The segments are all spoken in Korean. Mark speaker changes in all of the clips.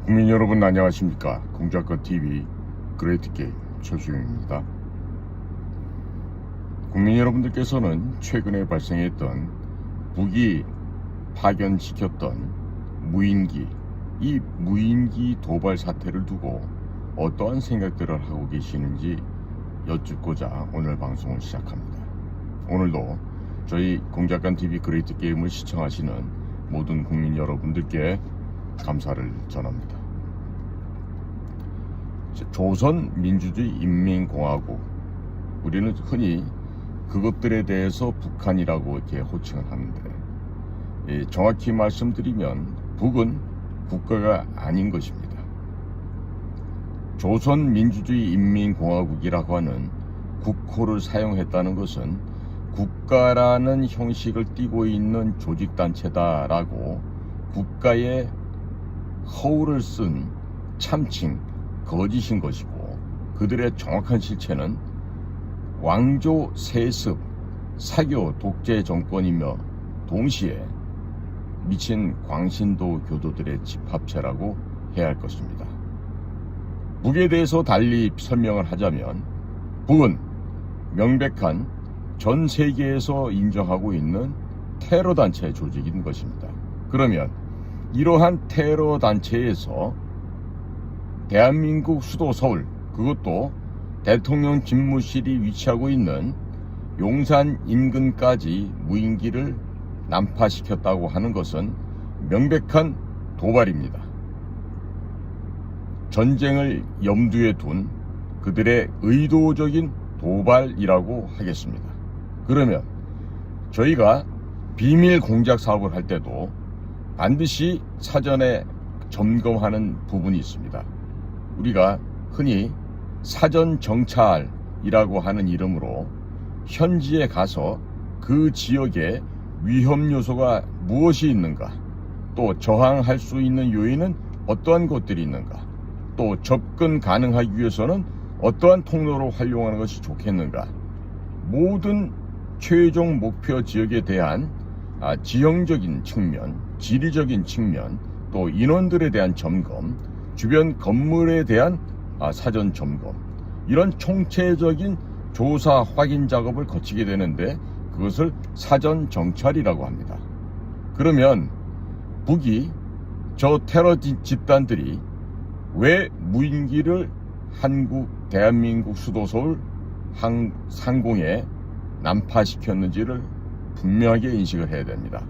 Speaker 1: 국민 여러분 안녕하십니까. 공작가TV 그레이트게임 최수영입니다. 국민 여러분들께서는 최근에 발생했던 북이 파견시켰던 무인기, 이 무인기 도발 사태를 두고 어떠한 생각들을 하고 계시는지 여쭙고자 오늘 방송을 시작합니다. 오늘도 저희 공작가TV 그레이트게임을 시청하시는 모든 국민 여러분들께 감사를 전합니다. 조선민주주의인민공화국, 우리는 흔히 그것들에 대해서 북한이라고 이렇게 호칭을 하는데, 정확히 말씀드리면 북은 국가가 아닌 것입니다. 조선민주주의인민공화국이라고 하는 국호를 사용했다는 것은 국가라는 형식을 띠고 있는 조직단체다라고 국가의 허울을 쓴 참칭, 거짓인 것이고, 그들의 정확한 실체는 왕조 세습, 사교 독재 정권이며 동시에 미친 광신도 교도들의 집합체라고 해야 할 것입니다. 북에 대해서 달리 설명을 하자면, 북은 명백한 전 세계에서 인정하고 있는 테러 단체 조직인 것입니다. 그러면 이러한 테러 단체에서 대한민국 수도 서울, 그것도 대통령 집무실이 위치하고 있는 용산 인근까지 무인기를 난파시켰다고 하는 것은 명백한 도발입니다. 전쟁을 염두에 둔 그들의 의도적인 도발이라고 하겠습니다. 그러면 저희가 비밀 공작 사업을 할 때도 반드시 사전에 점검하는 부분이 있습니다. 우리가 흔히 사전 정찰이라고 하는 이름으로 현지에 가서 그 지역에 위험 요소가 무엇이 있는가, 또 저항할 수 있는 요인은 어떠한 것들이 있는가, 또 접근 가능하기 위해서는 어떠한 통로로 활용하는 것이 좋겠는가, 모든 최종 목표 지역에 대한 지형적인 측면, 지리적인 측면, 또 인원들에 대한 점검, 주변 건물에 대한 사전 점검, 이런 총체적인 조사 확인 작업을 거치게 되는데, 그것을 사전 정찰이라고 합니다. 그러면 북이, 저 테러 집단들이 왜 무인기를 대한민국 수도 서울 상공에 난파시켰는지를 분명하게 인식을 해야 됩니다.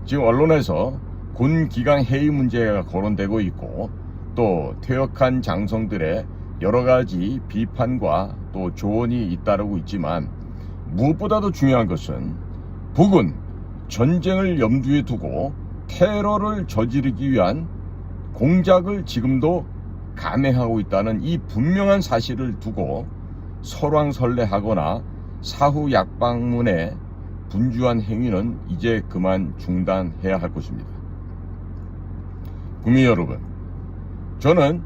Speaker 1: 지금 언론에서 군 기강 해이 문제가 거론되고 있고, 또 퇴역한 장성들의 여러 가지 비판과 또 조언이 잇따르고 있지만, 무엇보다도 중요한 것은 북은 전쟁을 염두에 두고 테러를 저지르기 위한 공작을 지금도 감행하고 있다는 이 분명한 사실을 두고 설왕설래하거나 사후 약방문에 분주한 행위는 이제 그만 중단해야 할 것입니다. 국민 여러분, 저는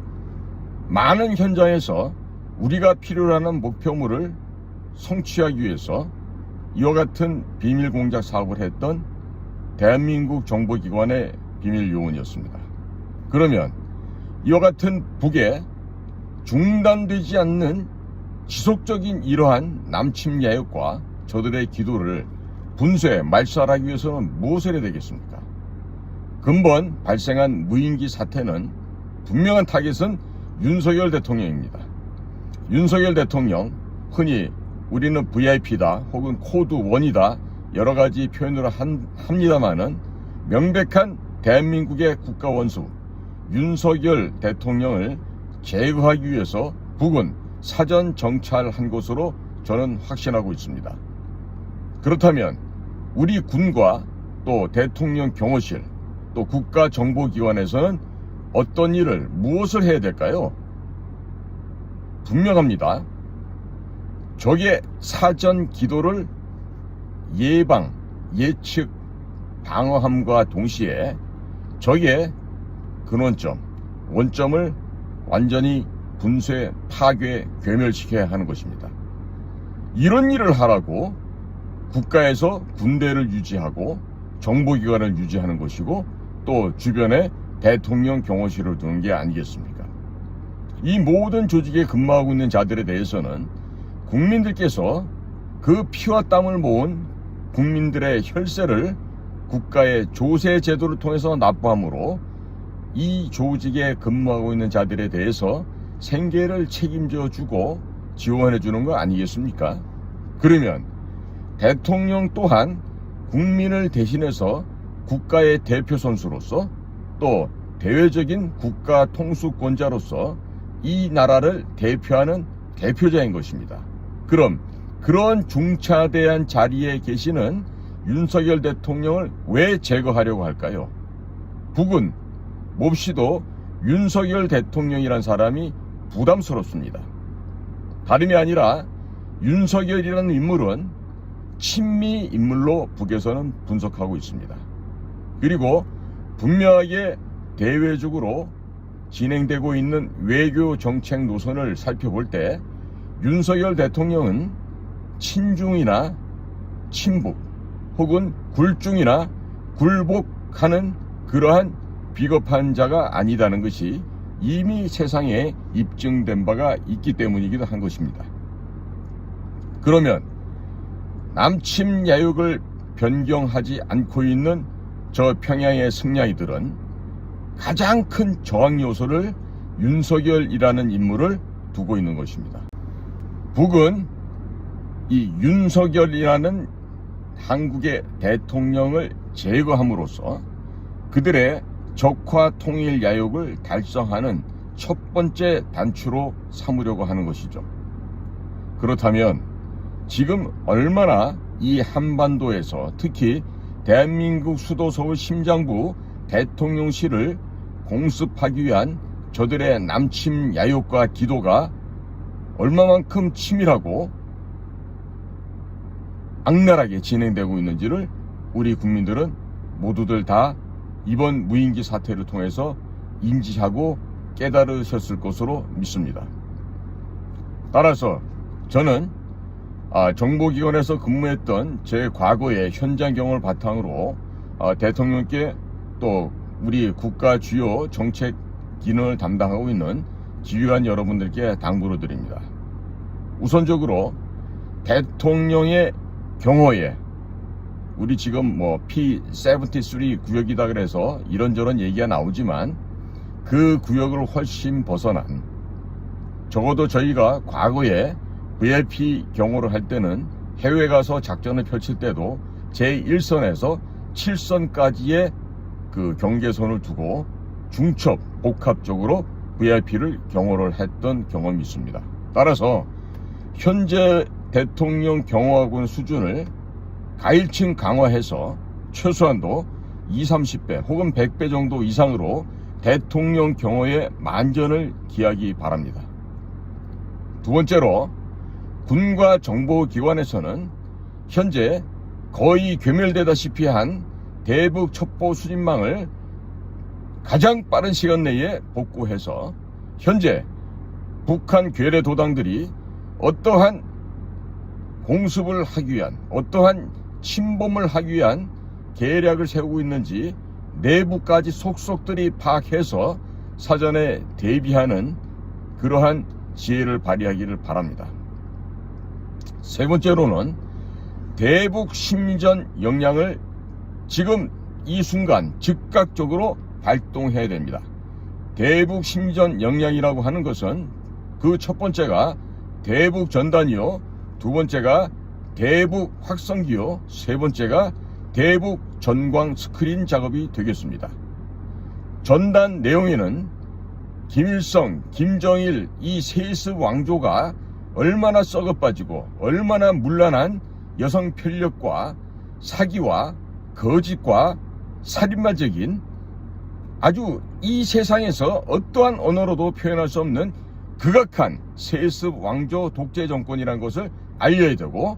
Speaker 1: 많은 현장에서 우리가 필요로 하는 목표물을 성취하기 위해서 이와 같은 비밀 공작 사업을 했던 대한민국 정보기관의 비밀 요원이었습니다. 그러면 이와 같은 북의 중단되지 않는 지속적인 이러한 남침 야욕과 저들의 기도를 분쇄, 말살하기 위해서는 무엇을 해야 되겠습니까? 근본 발생한 무인기 사태는 분명한 타겟은 윤석열 대통령입니다. 윤석열 대통령, 흔히 우리는 VIP다 혹은 코드 1이다 여러 가지 표현을 합니다마는, 명백한 대한민국의 국가원수 윤석열 대통령을 제거하기 위해서 북은 사전 정찰한 것으로 저는 확신하고 있습니다. 그렇다면 우리 군과 또 대통령 경호실, 또 국가정보기관에서는 어떤 일을, 무엇을 해야 될까요? 분명합니다. 적의 사전 기도를 예방, 예측, 방어함과 동시에 적의 근원점, 원점을 완전히 분쇄, 파괴, 괴멸시켜야 하는 것입니다. 이런 일을 하라고 국가에서 군대를 유지하고 정보기관을 유지하는 것이고, 또 주변에 대통령 경호실을 두는 게 아니겠습니까? 이 모든 조직에 근무하고 있는 자들에 대해서는 국민들께서 그 피와 땀을 모은 국민들의 혈세를 국가의 조세 제도를 통해서 납부하므로 이 조직에 근무하고 있는 자들에 대해서 생계를 책임져 주고 지원해 주는 거 아니겠습니까? 그러면 대통령 또한 국민을 대신해서 국가의 대표 선수로서 또 대외적인 국가 통수권자로서 이 나라를 대표하는 대표자인 것입니다. 그럼 그런 중차대한 자리에 계시는 윤석열 대통령을 왜 제거하려고 할까요? 북은 몹시도 윤석열 대통령이란 사람이 부담스럽습니다. 다름이 아니라 윤석열이라는 인물은 친미 인물로 북에서는 분석하고 있습니다. 그리고 분명하게 대외적으로 진행되고 있는 외교 정책 노선을 살펴볼 때 윤석열 대통령은 친중이나 친북 혹은 굴중이나 굴복하는 그러한 비겁한 자가 아니다는 것이 이미 세상에 입증된 바가 있기 때문이기도 한 것입니다. 그러면 남침 야욕을 변경하지 않고 있는 저 평양의 승냥이들은 가장 큰 저항 요소를 윤석열이라는 인물을 두고 있는 것입니다. 북은 이 윤석열이라는 한국의 대통령을 제거함으로써 그들의 적화 통일 야욕을 달성하는 첫 번째 단추로 삼으려고 하는 것이죠. 그렇다면 지금 얼마나 이 한반도에서 특히 대한민국 수도 서울 심장부 대통령실을 공습하기 위한 저들의 남침 야욕과 기도가 얼마만큼 치밀하고 악랄하게 진행되고 있는지를 우리 국민들은 모두들 다 이번 무인기 사태를 통해서 인지하고 깨달으셨을 것으로 믿습니다. 따라서 저는 정보기관에서 근무했던 제 과거의 현장 경험을 바탕으로 대통령께 또 우리 국가 주요 정책 기능을 담당하고 있는 지휘관 여러분들께 당부를 드립니다. 우선적으로 대통령의 경호에 우리 지금 P73 구역이다 그래서 이런저런 얘기가 나오지만 그 구역을 훨씬 벗어난 적어도 저희가 과거에 VIP 경호를 할 때는 해외 가서 작전을 펼칠 때도 제1선에서 7선까지의 그 경계선을 두고 중첩, 복합적으로 VIP를 경호를 했던 경험이 있습니다. 따라서 현재 대통령 경호하고는 수준을 가일층 강화해서 최소한도 20, 30배 혹은 100배 정도 이상으로 대통령 경호에 만전을 기하기 바랍니다. 두 번째로 군과 정보기관에서는 현재 거의 괴멸되다시피 한 대북 첩보 수집망을 가장 빠른 시간 내에 복구해서 현재 북한 괴뢰 도당들이 어떠한 공습을 하기 위한 어떠한 침범을 하기 위한 계략을 세우고 있는지 내부까지 속속들이 파악해서 사전에 대비하는 그러한 지혜를 발휘하기를 바랍니다. 세 번째로는 대북 심리전 역량을 지금 이 순간 즉각적으로 발동해야 됩니다. 대북 심리전 역량이라고 하는 것은 그 첫 번째가 대북 전단이요, 두 번째가 대북 확성기요, 세 번째가 대북 전광 스크린 작업이 되겠습니다. 전단 내용에는 김일성, 김정일 이 세습 왕조가 얼마나 썩어빠지고 얼마나 문란한 여성 편력과 사기와 거짓과 살인마적인 아주 이 세상에서 어떠한 언어로도 표현할 수 없는 극악한 세습 왕조 독재 정권이라는 것을 알려야 되고,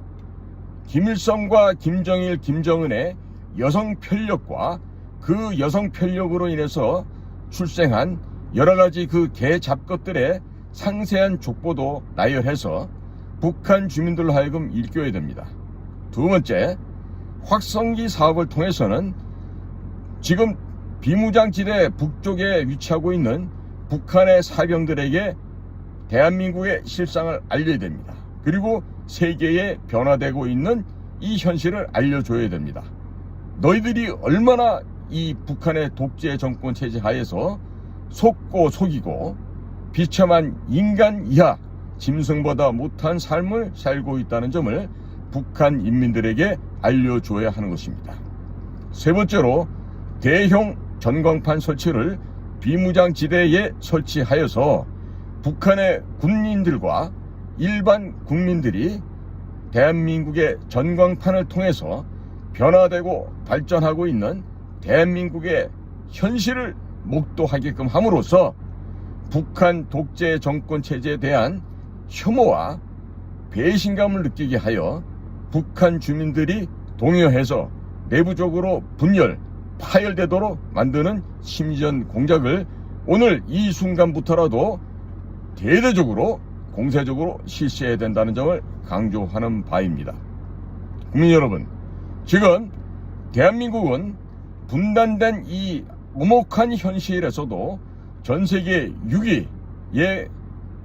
Speaker 1: 김일성과 김정일, 김정은의 여성 편력과 그 여성 편력으로 인해서 출생한 여러 가지 그 개잡것들의 상세한 족보도 나열해서 북한 주민들로 하여금 일깨워야 됩니다. 두 번째, 확성기 사업을 통해서는 지금 비무장지대 북쪽에 위치하고 있는 북한의 사병들에게 대한민국의 실상을 알려야 됩니다. 그리고 세계에 변화되고 있는 이 현실을 알려줘야 됩니다. 너희들이 얼마나 이 북한의 독재 정권 체제 하에서 속고 속이고 비참한 인간 이하 짐승보다 못한 삶을 살고 있다는 점을 북한 인민들에게 알려줘야 하는 것입니다. 세 번째로 대형 전광판 설치를 비무장지대에 설치하여서 북한의 군인들과 일반 국민들이 대한민국의 전광판을 통해서 변화되고 발전하고 있는 대한민국의 현실을 목도하게끔 함으로써 북한 독재 정권 체제에 대한 혐오와 배신감을 느끼게 하여 북한 주민들이 동요해서 내부적으로 분열, 파열되도록 만드는 심리전 공작을 오늘 이 순간부터라도 대대적으로 공세적으로 실시해야 된다는 점을 강조하는 바입니다. 국민 여러분, 지금 대한민국은 분단된 이 엄혹한 현실에서도 전 세계 6위에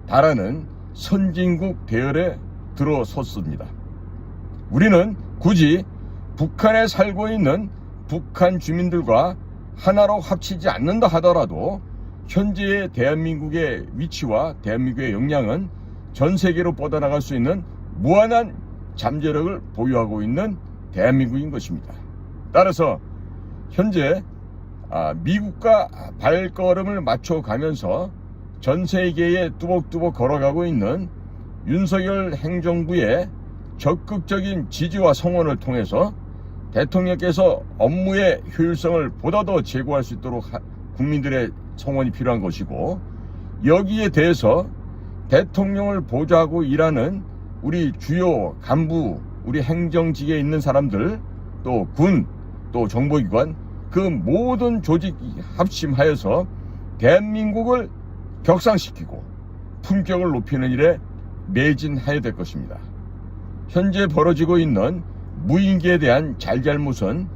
Speaker 1: 달하는 선진국 대열에 들어섰습니다. 우리는 굳이 북한에 살고 있는 북한 주민들과 하나로 합치지 않는다 하더라도 현재의 대한민국의 위치와 대한민국의 역량은 전 세계로 뻗어나갈 수 있는 무한한 잠재력을 보유하고 있는 대한민국인 것입니다. 따라서 현재 미국과 발걸음을 맞춰가면서 전 세계에 뚜벅뚜벅 걸어가고 있는 윤석열 행정부의 적극적인 지지와 성원을 통해서 대통령께서 업무의 효율성을 보다 더 제고할 수 있도록 국민들의 성원이 필요한 것이고, 여기에 대해서 대통령을 보좌하고 일하는 우리 주요 간부, 우리 행정직에 있는 사람들, 또 군, 또 정보기관, 그 모든 조직이 합심하여서 대한민국을 격상시키고 품격을 높이는 일에 매진해야 될 것입니다. 현재 벌어지고 있는 무인기에 대한 잘잘못은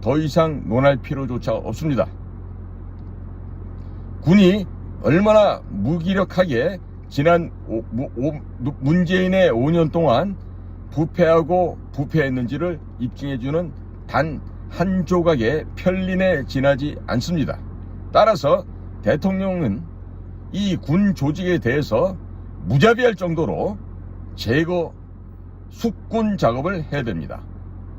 Speaker 1: 더 이상 논할 필요조차 없습니다. 군이 얼마나 무기력하게 지난 문재인의 5년 동안 부패하고 부패했는지를 입증해주는 단 한 조각의 편린에 지나지 않습니다. 따라서 대통령은 이 군 조직에 대해서 무자비할 정도로 제거 숙군 작업을 해야 됩니다.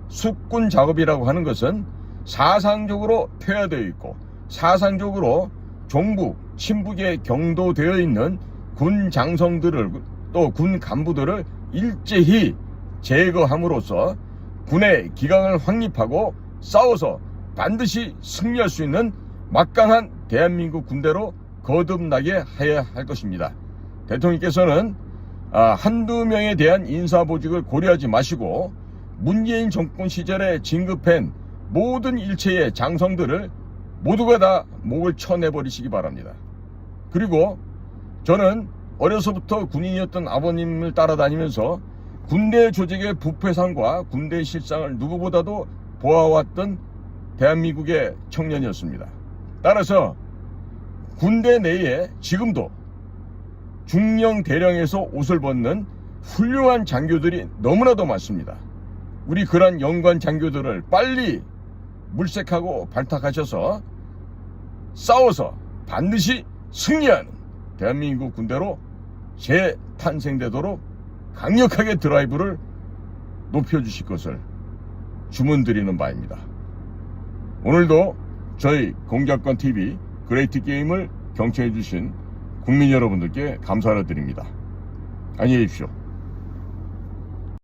Speaker 1: 숙군 작업이라고 하는 것은 사상적으로 퇴화되어 있고 사상적으로 종북, 친북에 경도되어 있는 군 장성들을, 또 군 간부들을 일제히 제거함으로써 군의 기강을 확립하고 싸워서 반드시 승리할 수 있는 막강한 대한민국 군대로 거듭나게 해야 할 것입니다. 대통령께서는 한두 명에 대한 인사보직을 고려하지 마시고 문재인 정권 시절에 진급한 모든 일체의 장성들을 모두가 다 목을 쳐내버리시기 바랍니다. 그리고 저는 어려서부터 군인이었던 아버님을 따라다니면서 군대 조직의 부패상과 군대 실상을 누구보다도 보아왔던 대한민국의 청년이었습니다. 따라서 군대 내에 지금도 중령 대령에서 옷을 벗는 훌륭한 장교들이 너무나도 많습니다. 우리 그런 영관 장교들을 빨리 물색하고 발탁하셔서 싸워서 반드시 승리하는 대한민국 군대로 재탄생되도록 강력하게 드라이브를 높여주실 것을 주문드리는 바입니다. 오늘도 저희 공작권TV 그레이트 게임을 경청해 주신 국민 여러분들께 감사를 드립니다. 안녕히 계십시오.